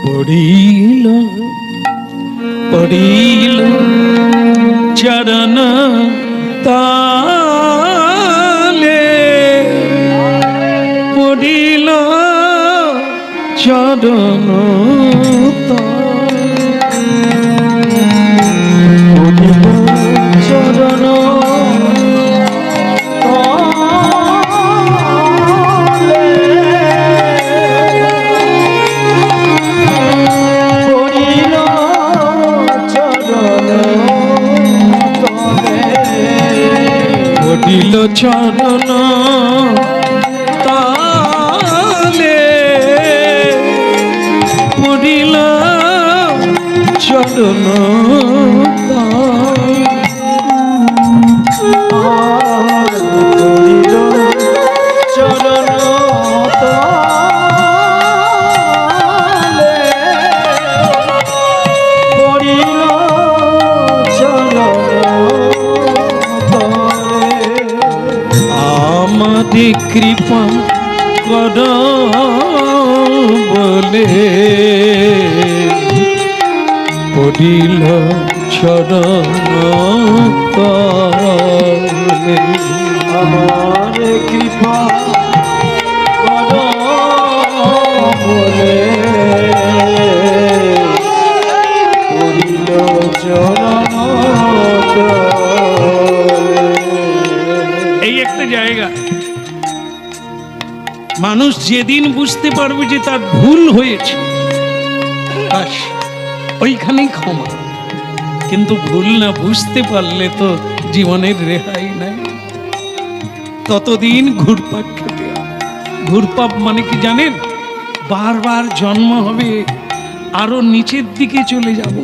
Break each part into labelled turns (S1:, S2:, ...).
S1: পড়িল পড়িল চরণ তালে, পড়িল চরণ চরণ তালে, পড়িল চরণ কৃপা কর বলে, পড়িল চরণ তলে। আমার কৃপা কর বলে, পড়িল চরণ তলে। এই একটা জায়গা, মানুষ যেদিন বুঝতে পারবে যে তার ভুল হয়েছে, বাস ওইখানেই ক্ষমা। কিন্তু ভুল না বুঝতে পারলে তো জীবনের রেহাই নাই, ততদিন ঘুরপাক খেতে। ঘুরপাক মানে কি জানেন? বারবার জন্ম হবে, আরো নিচের দিকে চলে যাব,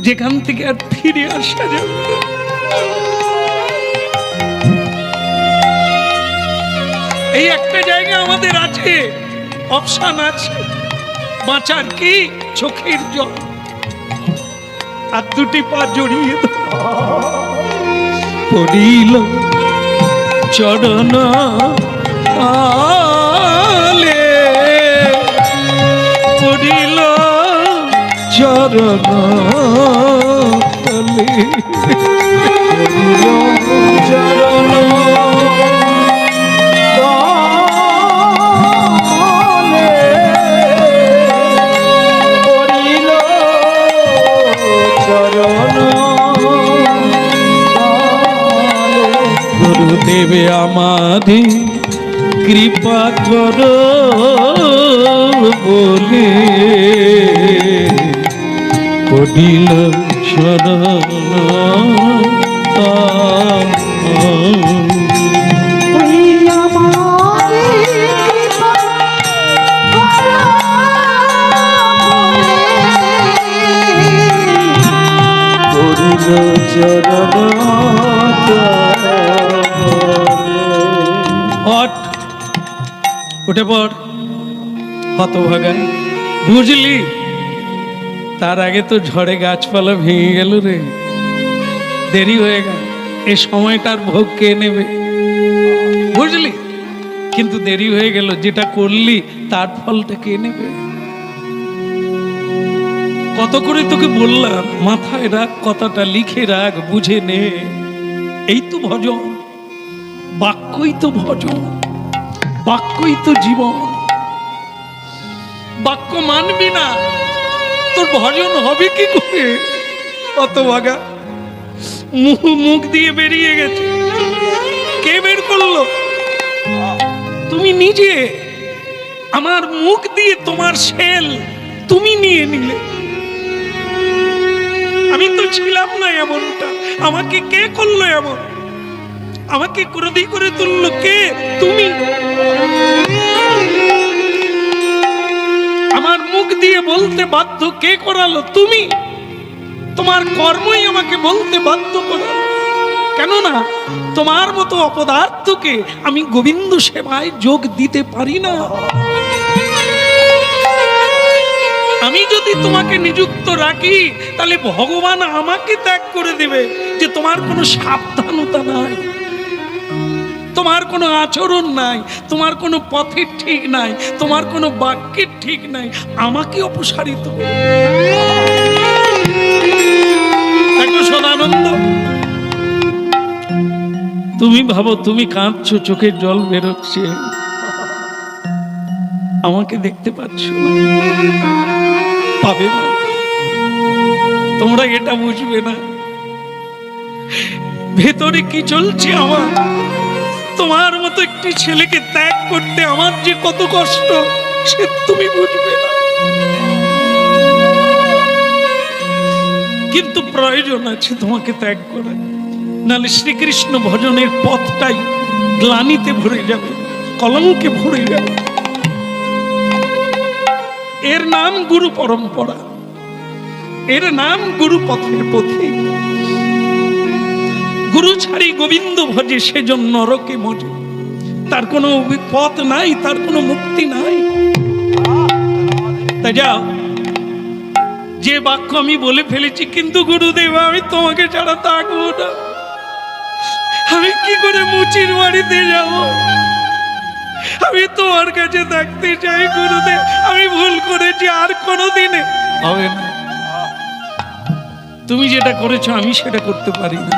S1: যেখান থেকে আর ফিরে আসা যাবে না। এই একটা জায়গা আমাদের আছে, অপশন আছে, বাঁচার কি? চোখের জল আর দুটি পা জড়িয়ে পড়িল চরণ তালে, পড়িল চরণ তলে, পড়িল চরণ দেবে আমাদের কৃপা কর বলে, পড়িল চরণ উঠে পড় হতভাগা, বুঝলি? তার আগে তো ঝড়ে গাছপালা ভেঙে গেল রে, দেরি হয়ে গেল। এই সময়টার ভোগ কে নেবে, বুঝলি? কিন্তু দেরি হয়ে গেল, যেটা করলি তার ফলটা কে নেবে? কত করে তোকে বললাম, মাথায় রাখ, কথাটা লিখে রাখ, বুঝে নে। এই তো ভজন, বাক্যই তো ভজন, বাক্যই তো জীবন। বাক্য মানবি না, তোর ভজন হবে কি করে? অত ভাগা মুখ দিয়ে বেরিয়ে গেছে, কে বের করলো? তুমি নিজে। আমার মুখ দিয়ে তোমার সেল তুমি নিয়ে নিলে। আমি তো ছিলাম না এমনটা, আমাকে কে করলো এমন? আমাকে ক্রোধী করে তুললো কে? তুমি। আমার মুখ দিয়ে বলতে বাধ্য কে করালো? তুমি। তোমার কর্মই আমাকে বলতে বাধ্য করালো। কেননা তোমার মতো অপদার্থকে আমি গোবিন্দ সেবায় যোগ দিতে পারি না। আমি যদি তোমাকে নিযুক্ত রাখি, তাহলে ভগবান আমাকে ত্যাগ করে দেবে যে তোমার কোনো সাবধানতা নাই। তোমার কোনো আচরণ নাই, তোমার কোনো পথের ঠিক নাই, তোমার কোনো বাক্যের ঠিক নাই, আমাকে অপসারিত করো। দেখো সদানন্দ, তুমি ভাবো তুমি কাঁদছো, চোখের জল বেরোচ্ছে, আমাকে দেখতে পাচ্ছ না, পাবে না, তোমরা এটা বুঝবে না ভেতরে কি চলছে আমার। তোমার মতো একটি ছেলেকে ত্যাগ করতে আমার যে কত কষ্ট, সে তুমি বুঝবে না। কিন্তু প্রয়োজন আছে তোমাকে ত্যাগ করা, নাহলে শ্রীকৃষ্ণ ভজনের পথটাই গ্লানিতে ভরে যাবে, কলঙ্কে ভরে যাবে। এর নাম গুরু পরম্পরা, এর নাম গুরু পথের পথিক। গুরু ছাড়ি গোবিন্দ ভজে, সেজন নরকে মজে। তার কোনো পথ নাই, তার কোনো মুক্তি নাই। তাই যাও, যে বাক্য আমি বলে ফেলেছি, কিন্তু গুরুদেব আমি তোমাকে ছাড়া থাকবো না, আমি কি করে মুচির বাড়িতে যাব? আমি তোমার কাছে থাকতে চাই গুরুদেব, আমি ভুল করেছি, আর কোনোদিনে হবে না। তুমি যেটা করেছো আমি সেটা করতে পারি না।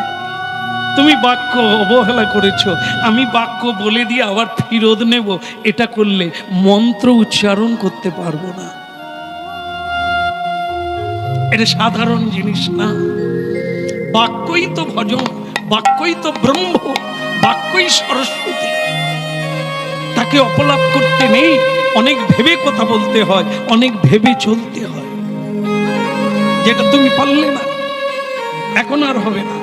S1: তুমি বাক্য অবহেলা করেছো, আমি বাক্য বলে দিয়ে আবার ফিরত নেব, এটা করলে মন্ত্র উচ্চারণ করতে পারবো না। এটা সাধারণ জিনিস না। বাক্যই তো ভজন, বাক্যই তো ব্রহ্ম, বাক্যই সরস্বতী। তাকে অপলাপ করতে নেই, অনেক ভেবে কথা বলতে হয়, অনেক ভেবে চলতে হয়। যেটা তুমি পারলে না, এখন আর হবে না।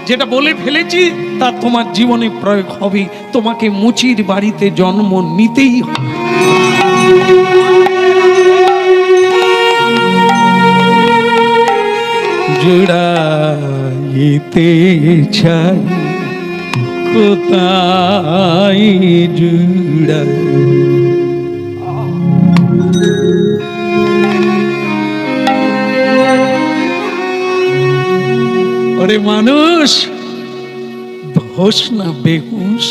S1: যেটা বলে ফেলেছি তা তোমার জীবনে প্রয়োগ হবে, তোমাকে মুচির বাড়িতে জন্ম নিতেই হবে। জুড়াইতে চাই কোথায় জুড়াই, ওরে মানুষ হোস না বেহুশ,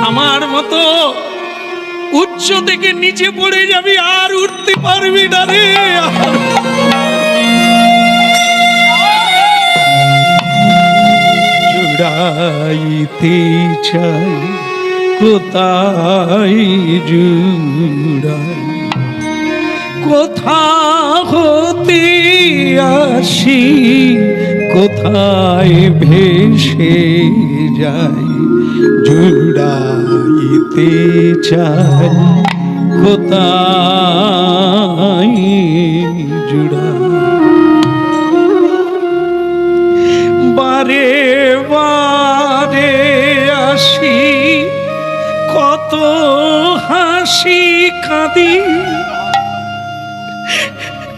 S1: আমার মতো উচ্চ থেকে নিচে পড়ে যাবি, আর উঠতে পারবি না রে। জুড়াইতে চাই কোথায় জুড়াই, কোথা হতে আসি কোথায় ভেসে যাই, জুড়াইতে চাই কোথায় জুড়াই। বারে বারে আসি কত হাসি কাঁদি,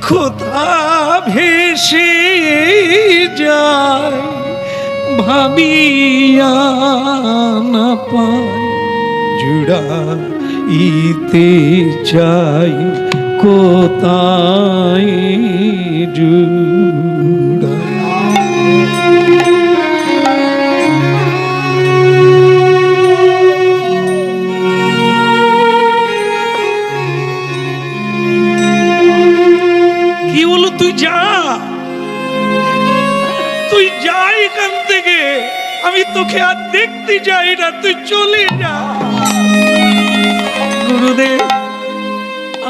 S1: কোথা ভেসে যায় ভাবিয়া না পাই, জুড়াইতে চাই কোথায় জুড়াই। তুই যা এখান থেকে, আমি তোকে আর দেখতে চাই না, তুই চলে যা। গুরুদেব,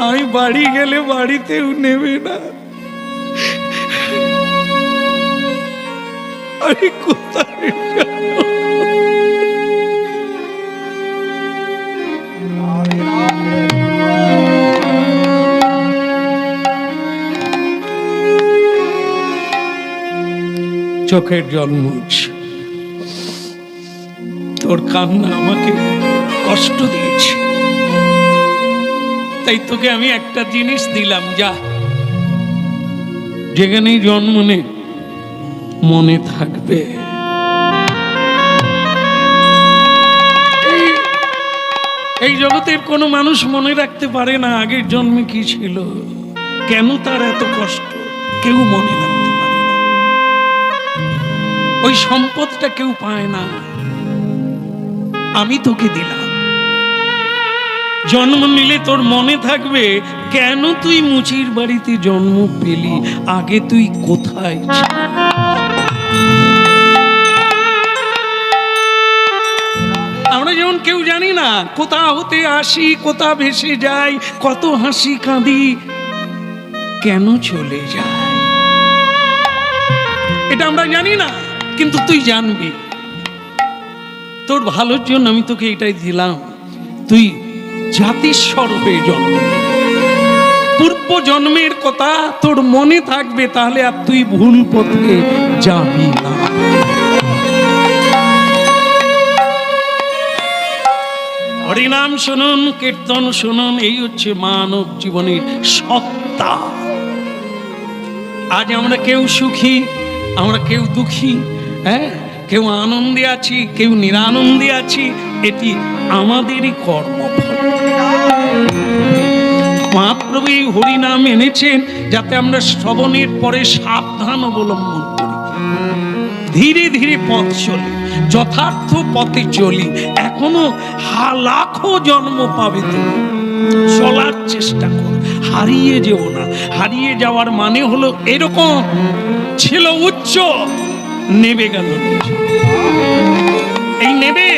S1: আমি বাড়ি গেলে বাড়িতেও নেবে না, আমি কোথায় যাব? চোখের জল মুছ, তোর কান্না আমাকে কষ্ট দিয়েছে, তাই তোকে আমি একটা জিনিস দিলাম, যা যেখানেই জন্ম নে মনে থাকবে। এই জগতের কোনো মানুষ মনে রাখতে পারে না আগের জন্মে কি ছিল, কেন তার এত কষ্ট, কেউ মনে রাখতে পারে না। ওই সম্পদটা কেউ পায় না, আমি তোকে দিলাম। জন্ম নিলে তোর মনে থাকবে কেন তুই মুচির বাড়িতে জন্ম পেলি, আগে তুই কোথায় ছিলি। আমরা যেমন কেউ জানি না কোথা হতে আসি, কোথা ভেসে যাই, কত হাসি কাঁদি, কেন চলে যায়, এটা আমরা জানি না, কিন্তু তুই জানবি। তোর ভালোর জন্য আমি তোকে এটাই দিলাম, তুই জাতিস্বর হয়ে জন্ম, পূর্ব জন্মের কথা তোর মনে থাকবে, তাহলে আর তুই ভুল পথে যাবি না। হরিনাম শুনুন, কীর্তন শুনুন, এই হচ্ছে মানব জীবনের সত্তা। আজ আমরা কেউ সুখী, আমরা কেউ দুঃখী, হ্যাঁ, কেউ আনন্দে আছি, কেউ নিরানন্দে আছি, এটি আমাদেরই কর্মফল। মহাপ্রভু এই হরিনাম এনেছেন যাতে আমরা শ্রবণের পরে সাবধান অবলম্বন করি, ধীরে ধীরে পথ চলি, যথার্থ পথে চলি। এখনো লাখো জন্ম পাবে, তুমি চলার চেষ্টা করো, হারিয়ে যেও না। হারিয়ে যাওয়ার মানে হলো এরকম, ছিল উচ্চ, নেবে গেল, এই নেবে।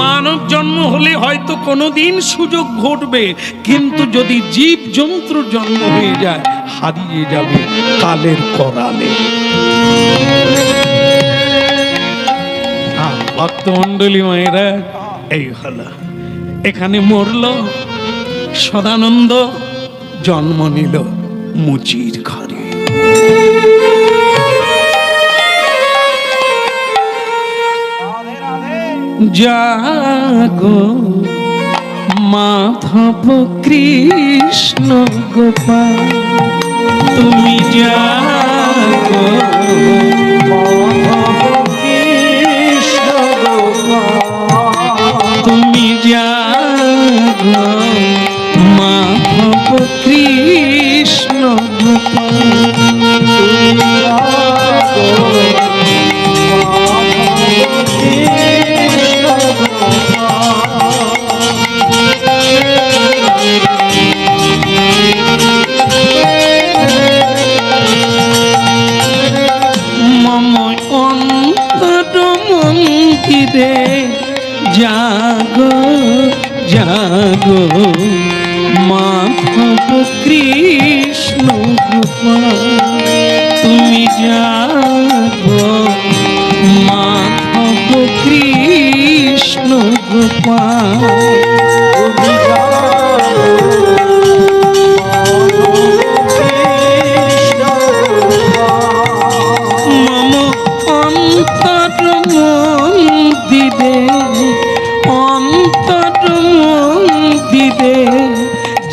S1: মানব জন্ম হলে হয়তো কোনোদিন সুযোগ ঘটবে, কিন্তু যদি জীব জন্তুর জন্ম হয়ে যায় হারিয়ে যাবে কালের করালে। ভক্তমণ্ডলী মায়েরা, এই হলো, এখানে মরল সদানন্দ, জন্ম নিল মুচির ঘরে। জাগো মাধব কৃষ্ণ গোপাল, তুমি জাগো মাধব কৃষ্ণ গোপাল, তুমি জাগো মাধব কৃষ্ণ গোপাল, তুমি জাগো জাগো জাগো মাধব কৃষ্ণ গোপাল, তুমি জাগো মাধব কৃষ্ণ গোপাল, তুমি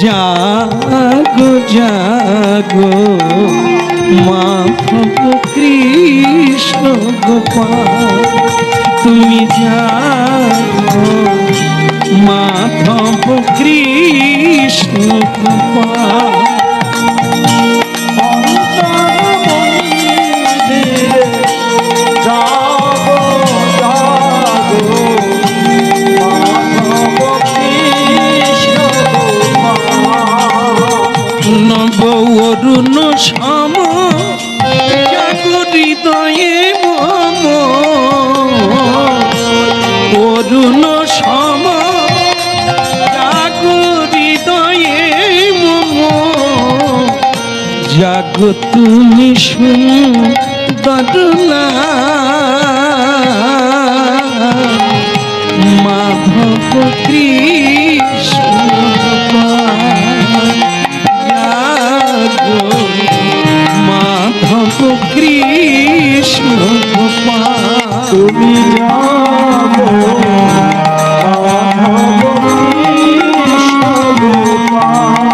S1: জাগো জাগো মাধব কৃষ্ণ গোপাল, তুমি জাগো মাধব কৃষ্ণ গোপাল, অরুণ সম জাগো হৃদয়ে মম, অরুণ সম জাগো হৃদয়ে মম, জাগো তুমি সুন্দর মাধব কৃষ্ণ মাধব কৃষ্ণ গোপাল, তুমি জাগো মাধব কৃষ্ণ গোপাল,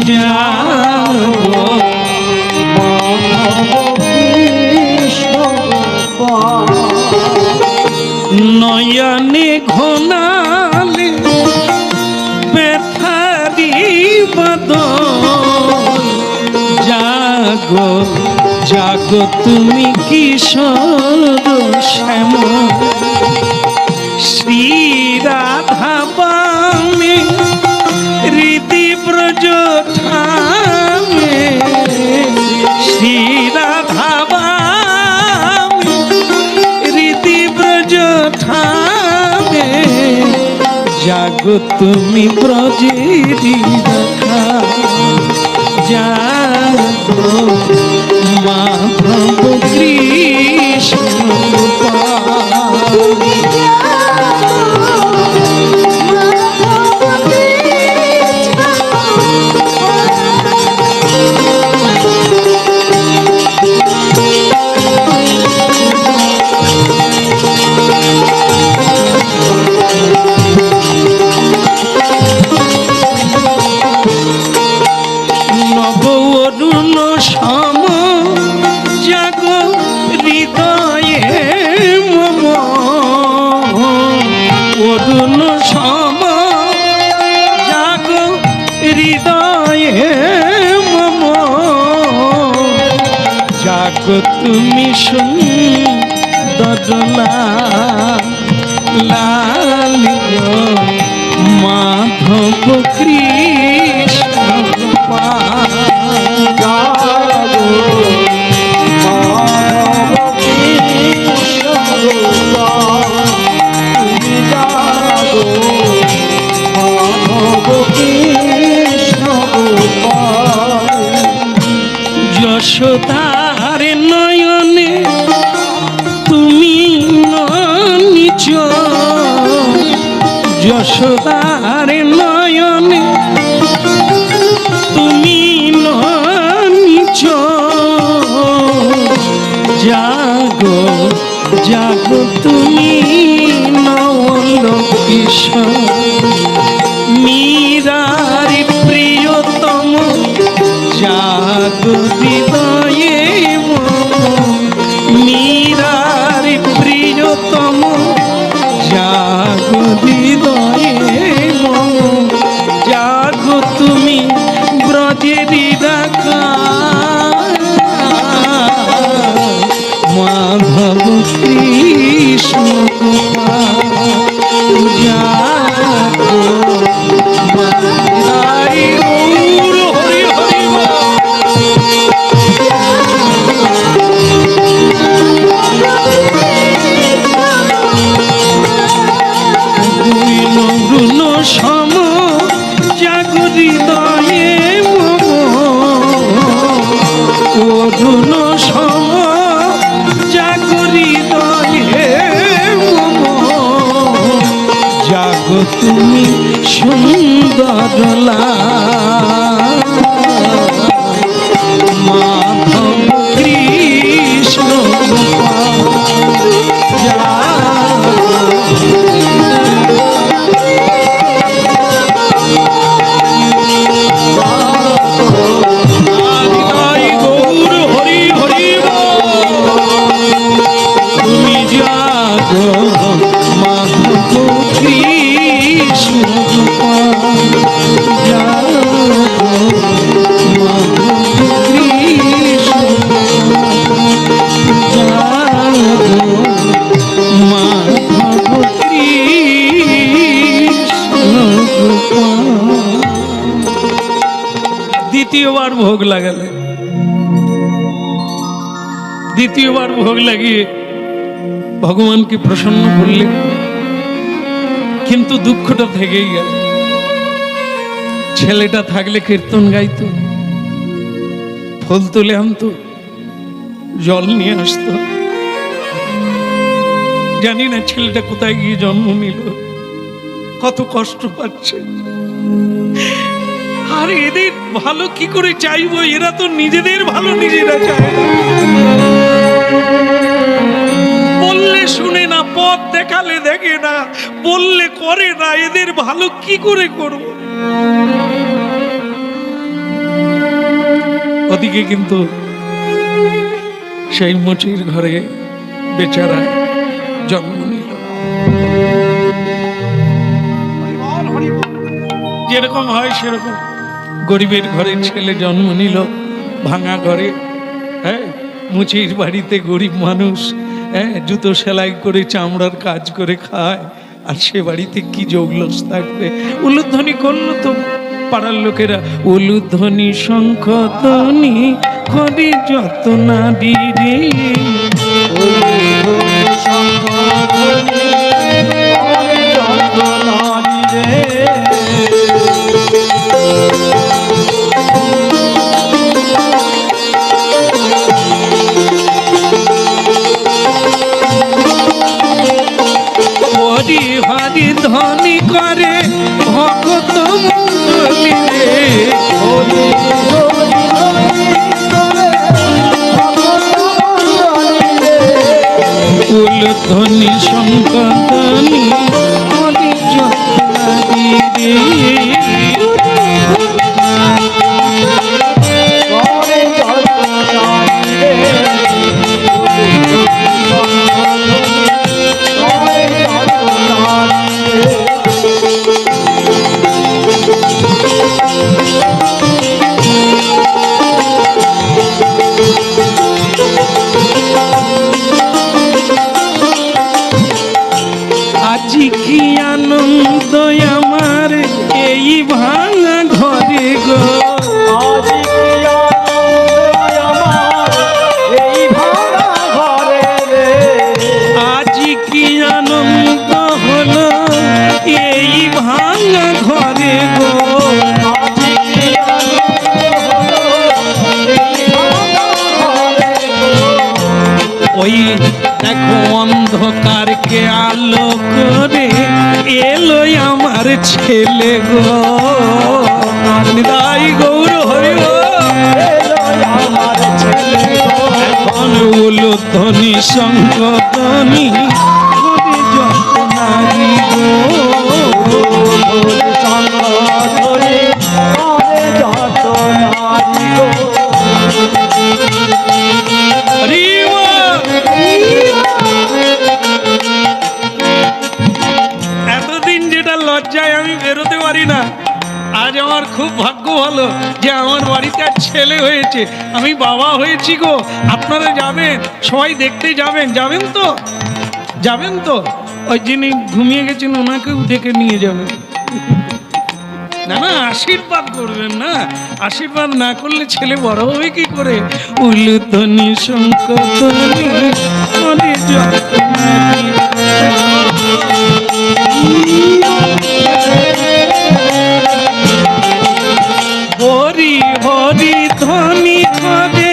S1: জাগো নয়নে ঘনালে ব্যথারি বাদল জাগো জাগো তুমি কিশোর শ্যাম শ্রী রাধা বামে হৃদি ব্রজ ঠামে শ্রী রাধা বামে হৃদি ব্রজ ঠামে জাগো তুমি ব্রজেরি রাখা জাগো মাধব কৃষ্ণ তুমি সুন্দর লাল মাধব কৃষ্ণ যশোদা নয়নে তুমি নিচ যশোদার নয়নে তুমি নিচ জাগো জাগো তুমি নল কিশোর মীরার প্রিয়তম জাগো হৃদয়ে মীরার প্রিয়তম জাগো হৃদয়ে জাগো তুমি ব্রজেরি রাখা মাধব কৃষ্ণ জাগো মাধব সম জাগরিদয়ে অরুণ সম জাগরিদয়ে জাগো তুমি সুন্দর মাধব কৃষ্ণ দ্বিতীয়বার ভোগ লাগালে দ্বিতীয়বার ভোগ লাগিয়ে ভগবানকে প্রসন্ন করলে, কিন্তু দুঃখটা থেকেই গেল। ছেলেটা থাকলে কীর্তন গাইতো, ফুল তুলে আনতো, জল নিয়ে আসতো। জানি না ছেলেটা কোথায় গিয়ে জন্ম নিল, কত কষ্ট পাচ্ছে। আর এদের ভালো কি করে চাইবো? এরা তো নিজেদের ভালো নিজেরা চায় না। বললে শুনে না, পথ দেখালে দেখে না, বললে করে না। এদের ভালো কি করে করব? ওদিকে কিন্তু সেই মুচির ঘরে বেচারা জন্ম নিল। যেরকম হয় সেরকম গরিবের ঘরে ছেলে জন্ম নিল, ভাঙা ঘরে। হ্যাঁ, মুচির বাড়িতে গরিব মানুষ, হ্যাঁ, জুতো সেলাই করে চামড়ার কাজ করে খায়, আর সে বাড়িতে কি জৌলস থাকবে। উলুধ্বনি করলো তো পাড়ার লোকেরা, উলুধ্বনি শঙ্খ ধ্বনি করে যত নারী রে, হরি হরি ধ্বনি করে ভক্ত মণ্ডলী রে, উলুধ্বনি শঙ্খ ধ্বনি করে যত নারী রে, আজি কি আনন্দ আমার এই ভাঙা ঘরে গো, আজি কি আনন্দ হলো এই ভাঙা ঘরে গো, ওই দেখো অন্ধকারকে আলো করে এলো আমার ছেলে গো, নিতাই গৌর হরি গো, এখন উলুধ্বনি শঙ্খ ধ্বনি করে যত নারী গো, হরি এতদিন যেটা লজ্জায় আমি বেরোতে পারি না, আজ আমার খুব ভাগ্য ভালো যে আমার বাড়িতে আর ছেলে হয়েছে, আমি বাবা হয়েছি গো। আপনারা যাবেন, সবাই দেখতে যাবেন, যাবেন তো, যাবেন তো, ওই যিনি ঘুমিয়ে গেছেন ওনাকেও ডেকে নিয়ে যাবেন। না না, আশীর্বাদ করবেন না, আশীর্বাদ না করলে ছেলে বড় হবে কি করে। উলুধ্বনি শঙ্খ ধ্বনি করে যত নারী, হরি হরি ধ্বনি করে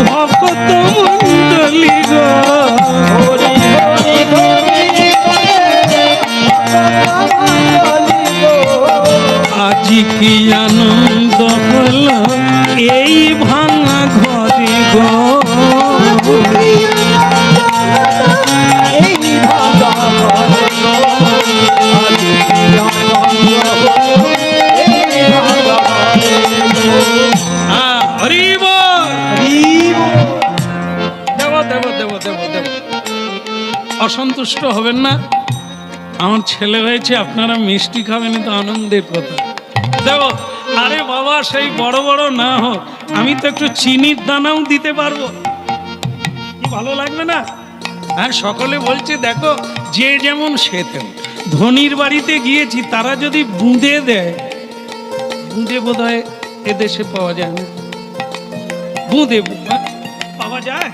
S1: ভক্ত মণ্ডলী গো, আজি কি আনন্দ হলো এই ভাঙা ঘরে গো, হরি বল, দেব দেব দেব দেব দেব। অসন্তুষ্ট হবেন না, আমার ছেলে হয়েছে, আপনারা মিষ্টি খাবেন, তো আনন্দের কথা। দেব, আরে বাবা সেই বড় বড় না হোক, আমি তো একটু চিনির দানাও দিতে পারবো, কি ভালো লাগবে না? আর সকলে বলছে দেখো যে যেমন সে তেমন। ধনির বাড়িতে গিয়েছি, তারা যদি বুঁদে দেয়, বুঁদে বোধ হয় এদেশে পাওয়া যায় না, বুঁদে পাওয়া যায়,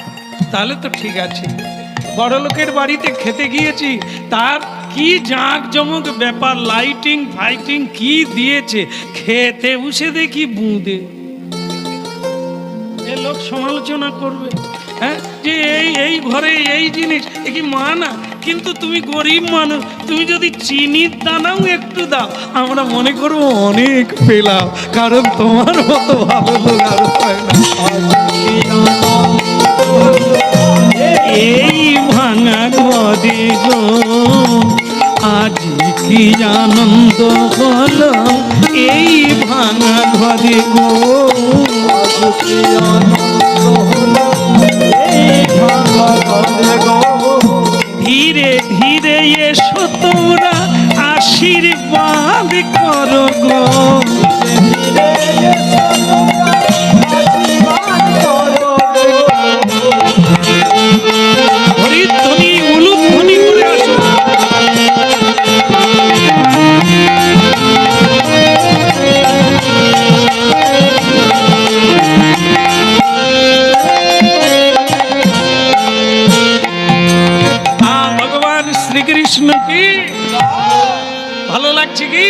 S1: তাহলে তো ঠিক আছে। বড় লোকের বাড়িতে খেতে গিয়েছি, তার কি জাঁকজমক ব্যাপার, লাইটিং ফাইটিং কি দিয়েছে, খেতে বসে দেখি বুঁদে। এ লোক সমালোচনা করবে, হ্যাঁ, যে এই ঘরে এই জিনিস, এ কি মানা? কিন্তু তুমি গরিব মানুষ, তুমি যদি চিনির দানাও একটু দাও, আমরা মনে করবো অনেক পেলাম, কারণ তোমার মতো ভালো লোক আর হয় না। এই ভাঙা ঘরে গো আজ কি আনন্দ হলো, এই ভাঙা ঘরে গো
S2: সুখী আনন্দ হলো এই ঢাকা করে গো।
S1: ধীরে ধীরে এসো তোমরা আশীর্বাদ করো গো। হরিধ্বনি উলুধ্বনি করে আসো। ভগবান শ্রীকৃষ্ণ কি ভালো লাগছে কি?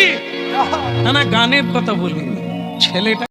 S1: না না, গানের কথা বলিনি, ছেলেটা